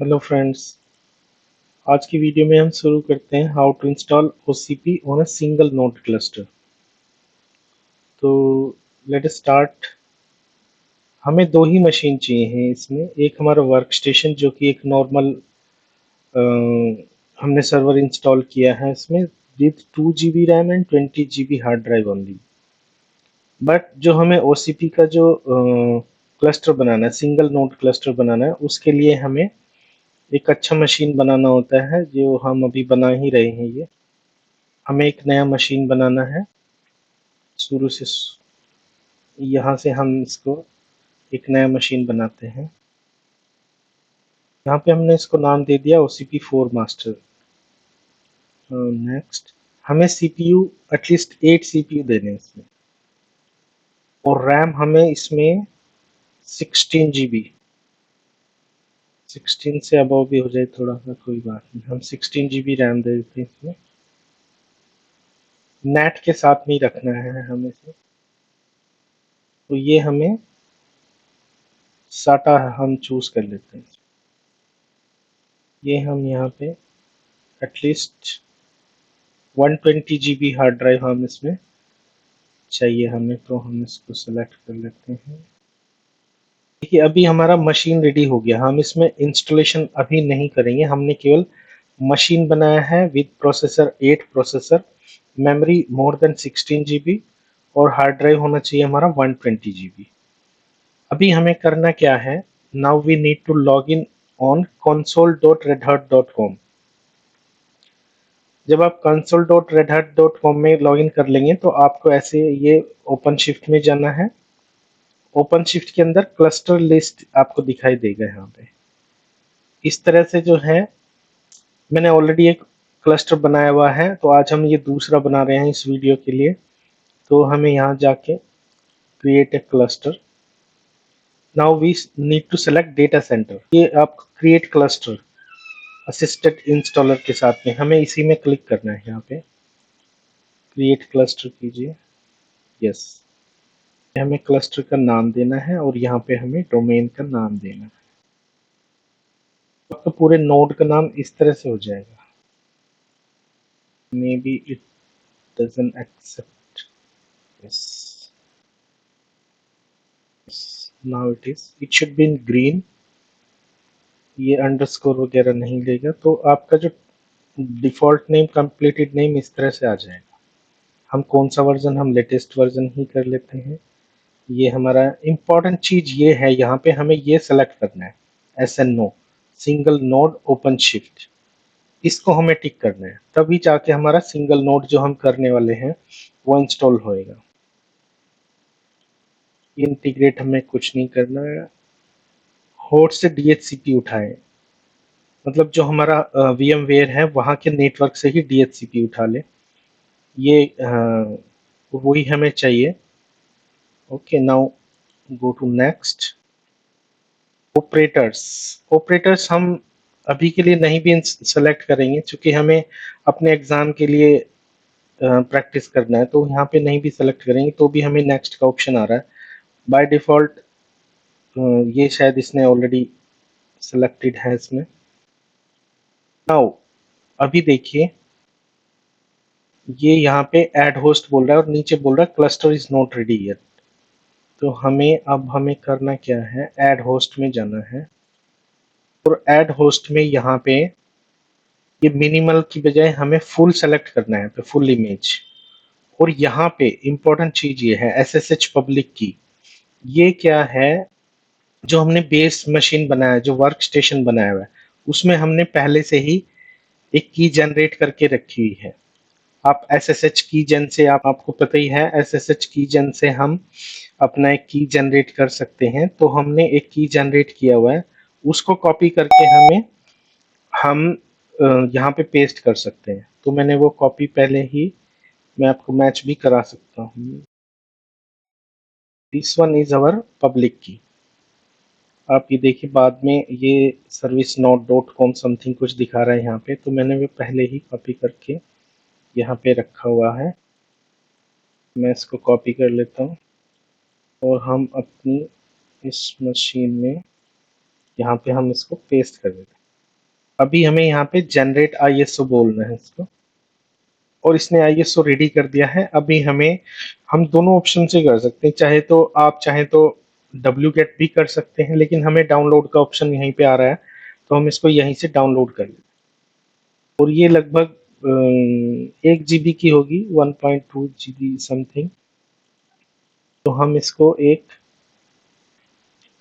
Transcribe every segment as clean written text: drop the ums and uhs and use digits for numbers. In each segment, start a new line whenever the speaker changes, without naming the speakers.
Hello friends. आज की video में हम शुरू करते हैं how to install OCP on a single node cluster. तो लेट अस स्टार्ट। हमें दो ही मशीन चाहिए हैं इसमें। एक हमारा वर्क स्टेशन जो कि एक नॉर्मल हमने सर्वर इंस्टॉल किया है इसमें with 2 GB RAM and 20 GB hard drive only. But जो हमें ओसीपी का जो क्लस्टर बनाना है, सिंगल नोड क्लस्टर बनाना है, उसके लिए हमें एक अच्छा मशीन बनाना होता है जो हम अभी बना ही रहे हैं। ये हमें एक नया मशीन बनाना है शुरू से। यहाँ से हम इसको एक नया मशीन बनाते हैं। यहाँ पे हमने इसको नाम दे दिया OCP4 मास्टर। नेक्स्ट, हमें सीपीयू एटलीस्ट 8 सीपीयू देने हैं इसमें, और रैम हमें इसमें 16 GB। 16 से अबव भी हो जाए थोड़ा सा कोई बात नहीं, हम 16 GB रैम दे देते हैं इसमें। नेट के साथ में ही रखना है हमें से। तो ये हमें साटा हम चूज कर लेते हैं। ये हम यहाँ पे एटलीस्ट 120 GB हार्ड ड्राइव हम इसमें चाहिए हमें, तो हम इसको सेलेक्ट कर लेते हैं। देखिए अभी हमारा मशीन रेडी हो गया। हम इसमें इंस्टॉलेशन अभी नहीं करेंगे, हमने केवल मशीन बनाया है with processor 8 processor, memory more than 16 GB, और हार्ड ड्राइव होना चाहिए हमारा 120 GB। अभी हमें करना क्या है, now we need to log in on console.redhat.com। जब आप console.redhat.com में लॉगिन कर लेंगे तो आपको ऐसे ये ओपन शिफ्ट में जाना है। ओपन शिफ्ट के अंदर क्लस्टर लिस्ट आपको दिखाई देगा यहाँ पे। इस तरह से जो है, मैंने ऑलरेडी एक क्लस्टर बनाया हुआ है, तो आज हम ये दूसरा बना रहे हैं इस वीडियो के लिए। तो हमें यहाँ जाके create a cluster. Now we need to select data centre. ये आप क्रिएट क्लस्टर असिस्टेड इंस्टॉलर के साथ में हमें इसी में क्लिक करना है। यहाँ पे क्रिएट क्लस्टर कीजिए। यस, हमें क्लस्टर का नाम देना है और यहाँ पे हमें डोमेन का नाम देना है। आपका पूरे नोड का नाम इस तरह से हो जाएगा। May be it doesn't accept this. Now it should be in green. ये अंडरस्कोर वगैरह नहीं लेगा, तो आपका जो डिफॉल्ट नेम कंप्लीटेड नेम इस तरह से आ जाएगा। हम कौन सा वर्जन, हम लेटेस्ट वर्जन ही कर लेते हैं। ये हमारा इम्पोर्टेंट चीज ये है, यहाँ पे हमें ये सेलेक्ट करना है SNO, single node open shift. इसको हमें टिक करना है, तभी जाके हमारा सिंगल नोड जो हम करने वाले हैं वो इंस्टॉल होएगा। इंटीग्रेट हमें कुछ नहीं करना है। होस्ट से DHCP उठाएं, मतलब जो हमारा VMware है वहाँ के नेटवर्क से ही DHCP उठा ले। ये वही हमें चाहिए। Okay, now go to next. Operators, operators हम अभी के लिए नहीं भी सेलेक्ट करेंगे, क्योंकि हमें अपने एग्जाम के लिए प्रैक्टिस करना है, तो यहाँ पे नहीं भी सेलेक्ट करेंगे तो भी हमें नेक्स्ट का ऑप्शन आ रहा है बाय डिफॉल्ट। ये शायद इसने ऑलरेडी सेलेक्टेड है इसमें। नाउ अभी देखिए, ये यहाँ पे ऐड होस्ट बोल रहा है और नीचे बोल रहा है cluster is not ready yet. तो हमें करना क्या है, ऐड होस्ट में जाना है, और ऐड होस्ट में यहाँ पे ये मिनिमल की बजाय हमें फुल सेलेक्ट करना है, तो फुल इमेज। और यहाँ पे इंपॉर्टेंट चीज ये है SSH पब्लिक की। ये क्या है, जो हमने बेस मशीन बनाया है, जो वर्क स्टेशन बनाया हुआ है, उसमें हमने पहले से ही एक की जनरेट करके रखी हुई है। आप SSH की जन से आपको पता ही है, SSH की जन से हम अपना एक की जनरेट कर सकते हैं। तो हमने एक की जनरेट किया हुआ है, उसको कॉपी करके हम यहाँ पे पेस्ट कर सकते हैं। तो मैंने वो कॉपी पहले ही, मैं आपको मैच भी करा सकता हूँ। This one is our public की। आप ये देखिए, बाद में ये service note dot com something कुछ दिखा रहा है यहाँ पे, तो मैंने वो पहले ही कॉपी करके यहाँ पे रखा हुआ है। मैं इसको कॉपी कर लेता हूँ और हम अपनी इस मशीन में यहाँ पे हम इसको पेस्ट कर देते हैं। अभी हमें यहाँ पे जनरेट ISO बोलना है इसको, और इसने ISO रेडी कर दिया है। अभी हम दोनों ऑप्शन से कर सकते हैं, चाहे तो wget भी कर सकते हैं, लेकिन हमें डाउनलोड का ऑप्शन यहीं पे आ रहा है, तो हम इसको यहीं से डाउनलोड कर लेंगे। और ये लगभग 1 GB की होगी, 1.2 GB समथिंग। तो हम इसको एक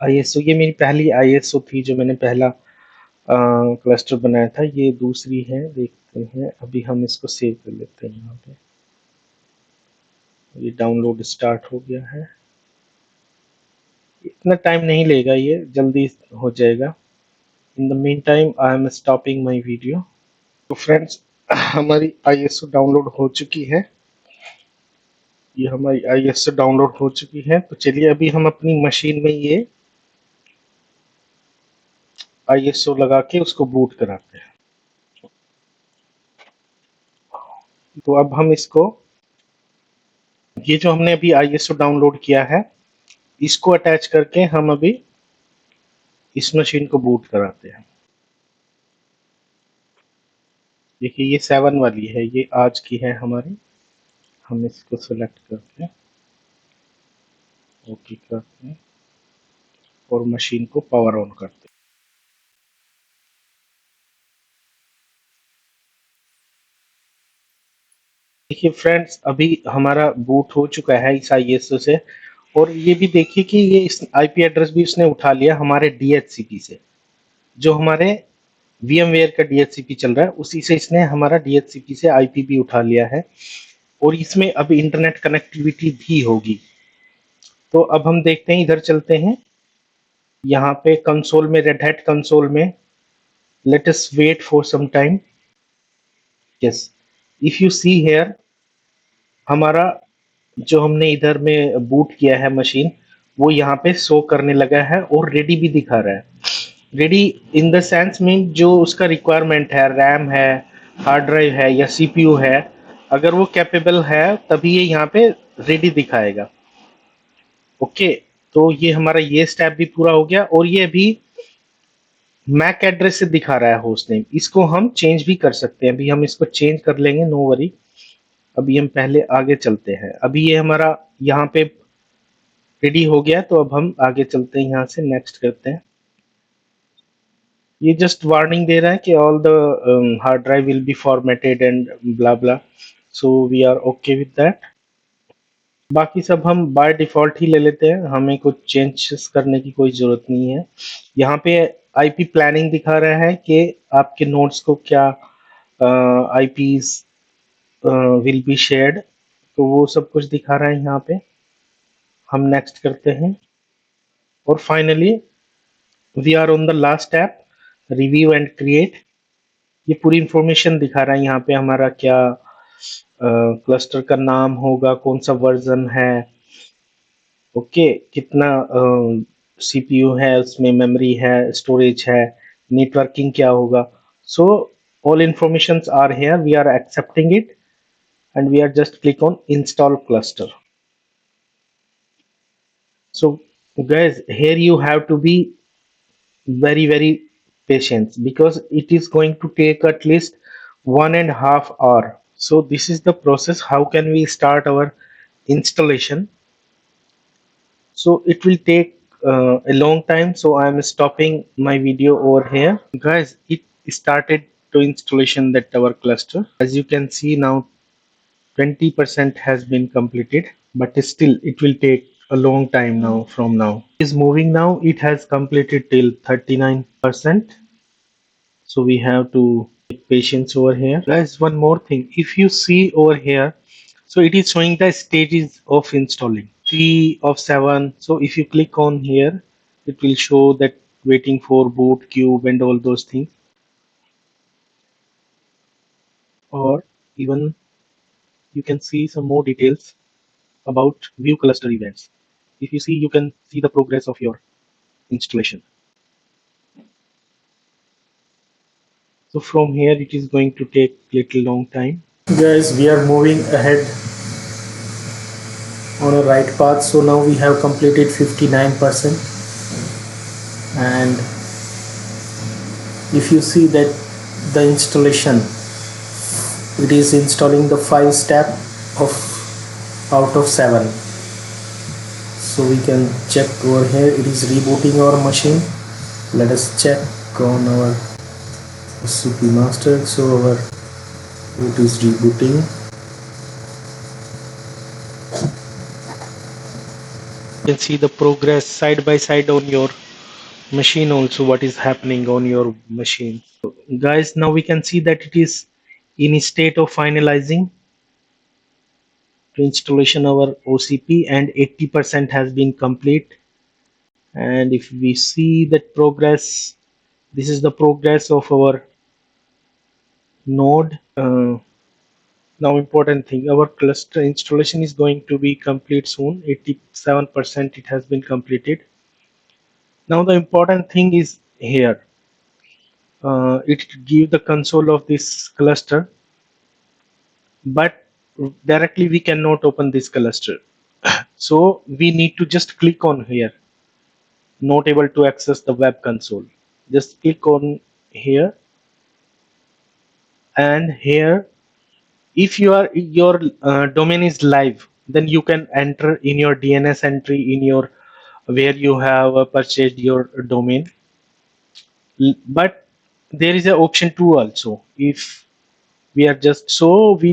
ISO, ये मेरी पहली ISO थी जो मैंने पहला क्लस्टर बनाया था, ये दूसरी है, देखते हैं। अभी हम इसको सेव कर लेते हैं यहाँ पे। ये डाउनलोड स्टार्ट हो गया है, इतना टाइम नहीं लेगा, ये जल्दी हो जाएगा। In the mean time I am stopping my video. तो फ्रेंड्स, हमारी ISO डाउनलोड हो चुकी है, ये हमारी ISO डाउनलोड हो चुकी है। तो चलिए अभी हम अपनी मशीन में ये ISO लगा के उसको बूट कराते हैं। तो अब हम इसको, ये जो हमने अभी ISO डाउनलोड किया है, इसको अटैच करके हम अभी इस मशीन को बूट कराते हैं। देखिए ये 7 वाली है, ये आज की है हमारी। हम इसको सेलेक्ट करके ओके करते हैं और मशीन को पावर ऑन करते हैं। देखिए फ्रेंड्स, अभी हमारा बूट हो चुका है इस ISO से, और ये भी देखिए कि ये इस IP एड्रेस भी उसने उठा लिया हमारे DHCP से, जो हमारे VMware का DHCP चल रहा है, उसी से इसने हमारा DHCP से IP भी उठा लिया है, और इसमें अब इंटरनेट कनेक्टिविटी भी होगी। तो अब हम देखते हैं, इधर चलते हैं, यहाँ पे कंसोल में, रेड हैट कंसोल में, let us wait for some time. Yes, if you see here, हमारा जो हमने इधर में बूट किया है मशीन, वो यहाँ पे शो करने लगा है और रेडी भी दिखा रहा है। Ready in the sense mean जो उसका रिक्वायरमेंट है, रैम है, हार्ड ड्राइव है या CPU है, अगर वो कैपेबल है तभी ये यहाँ पे रेडी दिखाएगा। ओके, तो ये हमारा ये स्टेप भी पूरा हो गया, और ये अभी मैक एड्रेस से दिखा रहा है होस्ट नेम। इसको हम चेंज भी कर सकते हैं, अभी हम इसको चेंज कर लेंगे, नो वरी। अभी हम पहले आगे चलते हैं। अभी ये हमारा यहाँ पे रेडी हो गया, तो अब हम आगे चलते हैं, यहाँ से नेक्स्ट करते हैं। ये जस्ट वार्निंग दे रहा है कि all the hard drive will be formatted and blah blah, so we are okay with that. बाकी सब हम बाय डिफॉल्ट ही ले लेते हैं, हमें कुछ चेंजेस करने की कोई ज़रूरत नहीं है। यहाँ पे IP प्लानिंग दिखा रहा है कि आपके नोड्स को क्या IPs विल बी शेयर्ड, तो वो सब कुछ दिखा रहा है यहाँ पे। हम नेक्स्ट करते हैं, और finally we are on the last app, review and create. ये पूरी इंफॉर्मेशन दिखा रहा है यहाँ पे, हमारा क्या क्लस्टर का नाम होगा, कौन सा वर्जन है, ओके, कितना CPU है उसमें, मेमोरी है, स्टोरेज है, नेटवर्किंग क्या होगा। So all informations are here, we are accepting it, and we are just click on install cluster. So guys, here you have to be very patient, because it is going to take at least 1.5 hour. So this is the process, how can we start our installation. So it will take a long time, so I am stopping my video over here. Guys, it started to installation that our cluster, as you can see now 20% has been completed, but still it will take a long time now. From now is moving, now it has completed till 39%, so we have to take patience over here. Guys, one more thing, if you see over here, so it is showing the stages of installing, 3 of 7. So if you click on here, it will show that waiting for boot cube and all those things, or even you can see some more details about view cluster events. If you see, you can see the progress of your installation. So from here it is going to take little long time. Guys, we are moving ahead on a right path. So now we have completed 59%, and if you see that the installation. It is installing the 5 step of out of 7. So we can check over here. It is rebooting our machine. Let us check on our OCP master. So our boot is rebooting. You can see the progress side by side on your machine also, what is happening on your machine. So guys, now we can see that it is in a state of finalizing to installation our OCP, and 80% has been complete. And if we see that progress, this is the progress of our node. Now important thing, our cluster installation is going to be complete soon. 87% it has been completed. Now the important thing is here, it give the console of this cluster, but directly we cannot open this cluster. So we need to just click on here, not able to access the web console. Just click on here, and here if your domain is live, then you can enter in your DNS entry in your where you have purchased your domain. But there is an option 2 also. If we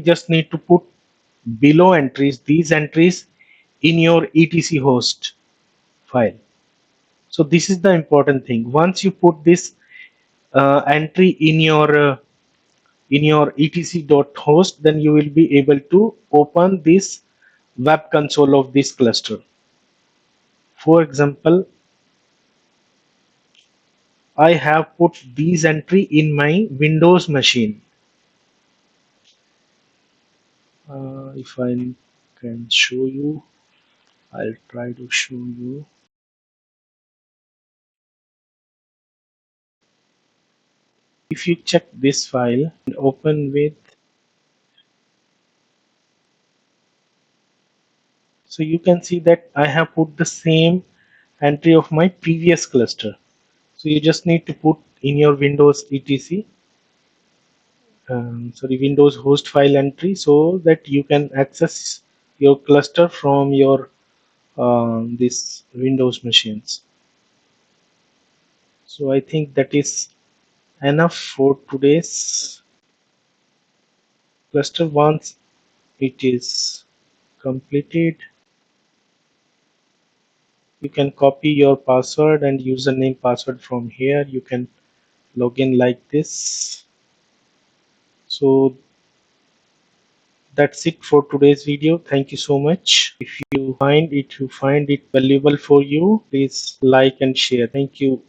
just need to put below entries, these entries in your etc host file. So this is the important thing. Once you put this entry in your etc.host, then you will be able to open this web console of this cluster. For example, I have put these entry in my Windows machine. If I can show you, I'll try to show you. If you check this file and open with, so you can see that I have put the same entry of my previous cluster. So you just need to put in your Windows etc, sorry, Windows host file entry, so that you can access your cluster from your this Windows machines. So I think that is enough for today's cluster. Once it is completed, you can copy your password and username password from here. You can log in like this. So that's it for today's video. Thank you so much. If you find it valuable for you, please like and share. Thank you.